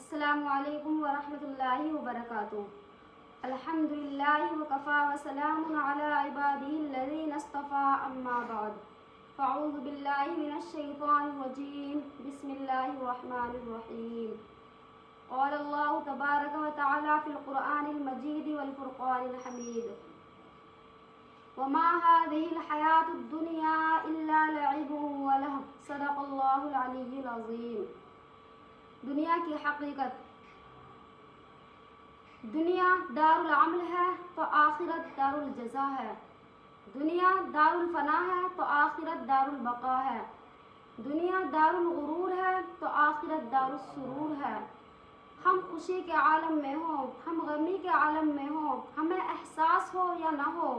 السلام علیکم ورحمۃ اللہ وبرکاتہ۔ الحمد للہ وکفا وسلام علی عبادہ الذین اصطفیٰ، اما بعد فاعوذ باللہ من الشیطان الرجیم، بسم اللہ الرحمن الرحیم۔ قال اللہ تبارک و تعالی فی القرآن المجید والفرقان الحمید: وما هذه الحیاة الدنیا الا لعب ولہو، صدق اللہ العلی العظیم۔ دنیا کی حقیقت: دنیا دار العمل ہے تو آخرت دار الجزا ہے۔ دنیا دار الفنا ہے تو آخرت دار البقا ہے۔ دنیا دار الغرور ہے تو آخرت دار السرور ہے۔ ہم خوشی کے عالم میں ہوں، ہم غمی کے عالم میں ہوں، ہمیں احساس ہو یا نہ ہو،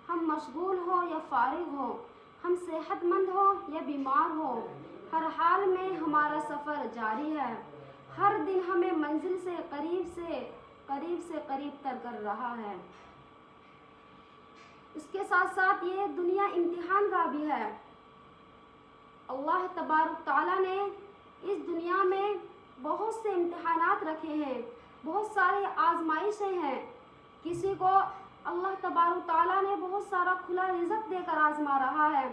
ہم مشغول ہو یا فارغ ہو، ہم صحت مند ہو یا بیمار ہو، ہر حال میں ہمارا سفر جاری ہے۔ ہر دن ہمیں منزل سے قریب تر کر رہا ہے۔ اس کے ساتھ ساتھ یہ دنیا امتحان کا بھی ہے۔ اللہ تبارک تعالیٰ نے اس دنیا میں بہت سے امتحانات رکھے ہیں، بہت سارے آزمائشیں ہیں۔ کسی کو اللہ تبارک تعالیٰ نے بہت سارا کھلا رزق دے کر آزما رہا ہے،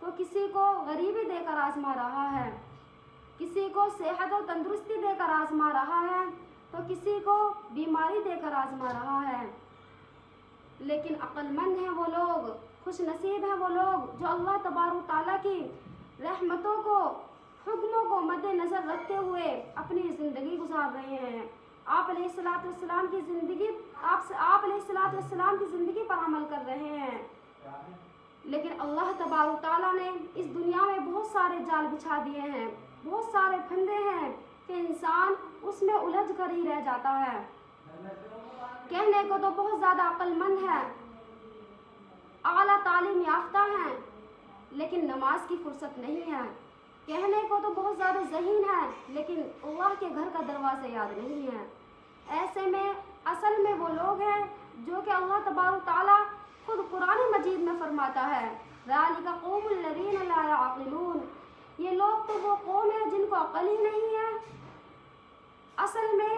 تو کسی کو غریبی دے کر آزما رہا ہے، کسی کو صحت و تندرستی دے کر آزما رہا ہے، تو کسی کو بیماری دے کر آزما رہا ہے۔ لیکن عقل مند ہیں وہ لوگ، خوش نصیب ہیں وہ لوگ جو اللہ تبارک تعالیٰ کی رحمتوں کو، حکموں کو مد نظر رکھتے ہوئے اپنی زندگی گزار رہے ہیں۔ آپ علیہ السلام کی زندگی پر عمل کر رہے ہیں۔ لیکن اللہ تبارک تعالیٰ نے اس دنیا میں بہت سارے جال بچھا دیے ہیں، بہت سارے پھندے ہیں کہ انسان اس میں الجھ کر ہی رہ جاتا ہے۔ کہنے کو تو بہت زیادہ عقل مند ہے، اعلیٰ تعلیم یافتہ ہیں، لیکن نماز کی فرصت نہیں ہے۔ کہنے کو تو بہت زیادہ ذہین ہے، لیکن اللہ کے گھر کا دروازہ یاد نہیں ہے۔ ایسے میں اصل میں وہ لوگ ہیں جو کہ اللہ تبارک تعالیٰ خود قرآن مجید میں فرماتا ہے: ذَلِكَ قَوْمُ الَّذِينَ لَا يَعْقِلُونَ۔ یہ لوگ تو وہ قوم ہے جن کو عقل ہی نہیں ہے۔ اصل میں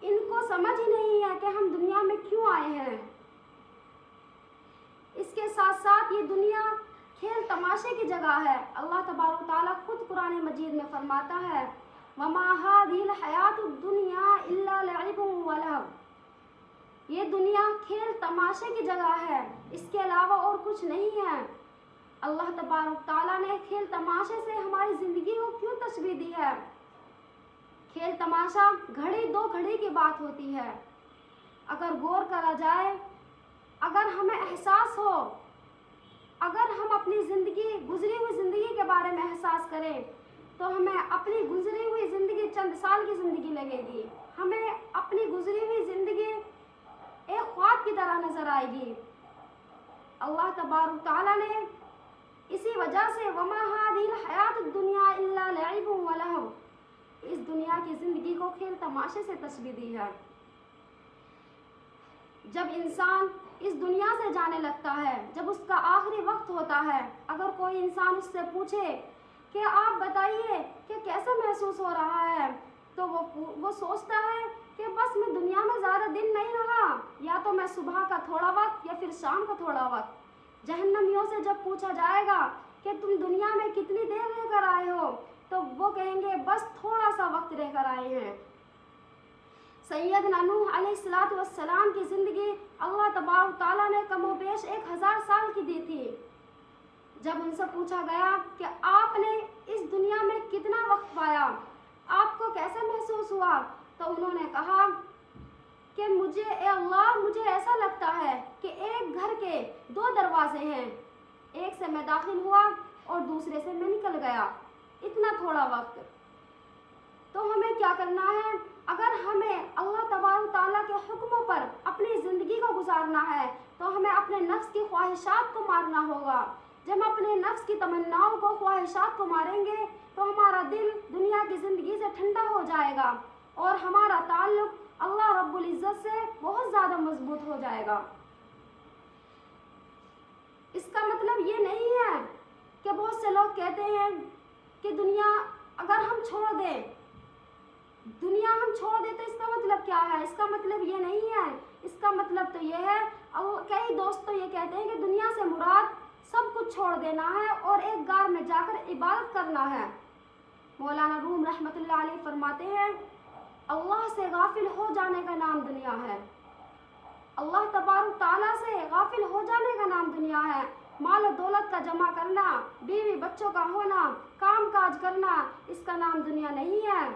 ان کو سمجھ ہی نہیں ہے کہ ہم دنیا میں کیوں آئے ہیں۔ اس کے ساتھ ساتھ یہ دنیا کھیل تماشے کی جگہ ہے۔ اللہ تبارک تعالیٰ خود قرآن مجید میں فرماتا ہے: وَمَا هَذِهِ الْحَيَاةُ الدُّنْيَا إِلَّا لَعِبٌ وَلَهْوٌ۔ یہ دنیا کھیل تماشے کی جگہ ہے، اس کے علاوہ اور کچھ نہیں ہے۔ اللہ تبارک تعالیٰ نے کھیل تماشے سے ہماری زندگی کو کیوں تشبیہ دی ہے؟ کھیل تماشا گھڑی دو گھڑی کی بات ہوتی ہے۔ اگر غور کرا جائے، اگر ہمیں احساس ہو، اگر ہم اپنی گزری ہوئی زندگی کے بارے میں احساس کریں، تو ہمیں اپنی گزری ہوئی زندگی چند سال کی زندگی لگے گی۔ ہمیں اپنی گزری ہوئی زندگی ایک خواب کی طرح نظر آئے گی۔ اللہ تبارک تعالیٰ نے اسی وجہ سے وَمَا هَذِهِ الْحَيَاةُ الدُّنْيَا إِلَّا لَعِبٌ وَلَهْوٌ، اس دنیا کی زندگی کو کھیل تماشے سے تشبیہ دی ہے۔ جب انسان اس دنیا سے جانے لگتا ہے، جب اس کا آخری وقت ہوتا ہے، اگر کوئی انسان اس سے پوچھے کہ آپ بتائیے کہ کیسا محسوس ہو رہا ہے، تو وہ سوچتا ہے کہ بس میں دنیا میں زیادہ دن نہیں رہا، یا تو میں صبح کا تھوڑا وقت یا پھر شام کا تھوڑا وقت۔ جہنمیوں سے جب پوچھا جائے گا کہ تم دنیا میں کتنی دیر رہ کر آئے ہو، تو وہ کہیں گے بس تھوڑا سا وقت رہ کر آئے ہیں۔ سیدنا نوح علیہ السلام کی زندگی اللہ تبارک تعالیٰ نے کم و بیش 1000 سال کی دی تھی۔ جب ان سے پوچھا گیا کہ آپ نے اس دنیا میں کتنا وقت پایا، آپ کو کیسا محسوس ہوا، تو انہوں نے کہا کہ اے اللہ، مجھے ایسا لگتا ہے کہ ایک گھر کے 2 دروازے ہیں، ایک سے میں داخل ہوا اور دوسرے سے میں نکل گیا، اتنا تھوڑا وقت۔ تو ہمیں کیا کرنا ہے؟ اگر ہمیں اللہ تبارک تعالیٰ کے حکموں پر اپنی زندگی کو گزارنا ہے، تو ہمیں اپنے نفس کی خواہشات کو مارنا ہوگا۔ جب ہم اپنے نفس کی تمناؤں کو، خواہشات کو ماریں گے، تو ہمارا دل دنیا کی زندگی سے ٹھنڈا ہو جائے گا اور ہمارا تعلق اللہ رب العزت سے بہت زیادہ مضبوط ہو جائے گا۔ اس کا مطلب یہ نہیں ہے کہ بہت سے لوگ کہتے ہیں کہ دنیا اگر ہم چھوڑ دیں، دنیا ہم چھوڑ دیں تو اس کا مطلب کیا ہے؟ اس کا مطلب یہ نہیں ہے، اس کا مطلب تو یہ ہے، کئی دوست تو یہ کہتے ہیں کہ دنیا سے مراد سب کچھ چھوڑ دینا ہے اور ایک غار میں جا کر عبادت کرنا ہے۔ مولانا روم رحمۃ اللہ علیہ فرماتے ہیں اللہ سے غافل ہو جانے کا نام دنیا ہے، اللہ تبارک تعالیٰ سے غافل ہو جانے کا نام دنیا ہے۔ مال و دولت کا جمع کرنا، بیوی بچوں کا ہونا، کام کاج کرنا، اس کا نام دنیا نہیں ہے۔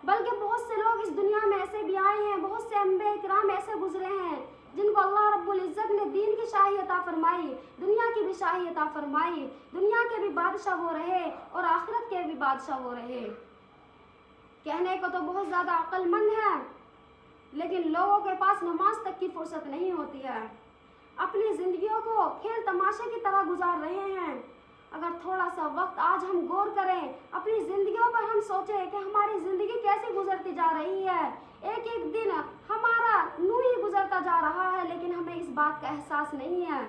بلکہ بہت سے لوگ اس دنیا میں ایسے بھی آئے ہیں، بہت سے انبیاء کرام ایسے گزرے ہیں جن کو اللہ رب العزت نے دین کی شاہی عطا فرمائی، دنیا کی بھی شاہی عطا فرمائی، دنیا کے بھی بادشاہ وہ رہے اور آخرت کے بھی بادشاہ وہ رہے۔ کہنے کو تو بہت زیادہ عقل مند ہے، لیکن لوگوں کے پاس نماز تک کی فرصت نہیں ہوتی ہے، اپنی زندگیوں کو کھیل تماشے کی طرح گزار رہے ہیں۔ اگر تھوڑا سا وقت آج ہم غور کریں، اپنی زندگیوں پر ہم سوچیں کہ ہماری زندگی کیسے گزرتی جا رہی ہے، ایک ایک دن ہمارا یوں ہی گزرتا جا رہا ہے، لیکن ہمیں اس بات کا احساس نہیں ہے۔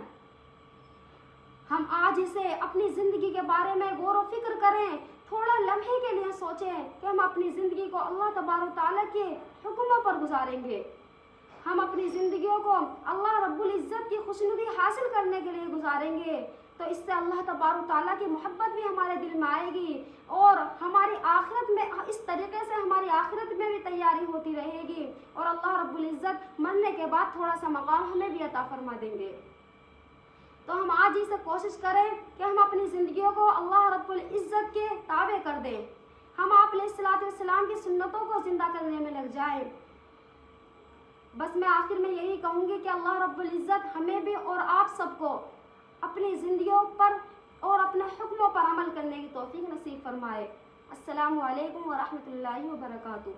ہم آج اسے اپنی زندگی کے بارے میں غور و فکر کریں، تھوڑا لمحے کے لیے سوچیں کہ ہم اپنی زندگی کو اللہ تبارک تعالیٰ کے حکموں پر گزاریں گے، ہم اپنی زندگیوں کو اللہ رب العزت کی خوشنودی حاصل کرنے کے لیے گزاریں گے، تو اس سے اللہ تبارک تعالیٰ کی محبت بھی ہمارے دل میں آئے گی اور ہماری آخرت میں اس طریقے سے ہماری آخرت میں بھی تیاری ہوتی رہے گی اور اللہ رب العزت مرنے کے بعد تھوڑا سا مقام ہمیں بھی عطا فرما دیں گے۔ تو ہم آج ہی سے کوشش کریں کہ ہم اپنی زندگیوں کو اللہ رب العزت کے تابع کر دیں، ہم آپ علیہ الصلوۃ والسلام کی سنتوں کو زندہ کرنے میں لگ جائیں۔ بس میں آخر میں یہی کہوں گی کہ اللہ رب العزت ہمیں بھی اور آپ سب کو اپنی زندگیوں پر اور اپنے حکموں پر عمل کرنے کی توفیق نصیب فرمائے۔ السلام علیکم ورحمۃ اللہ وبرکاتہ۔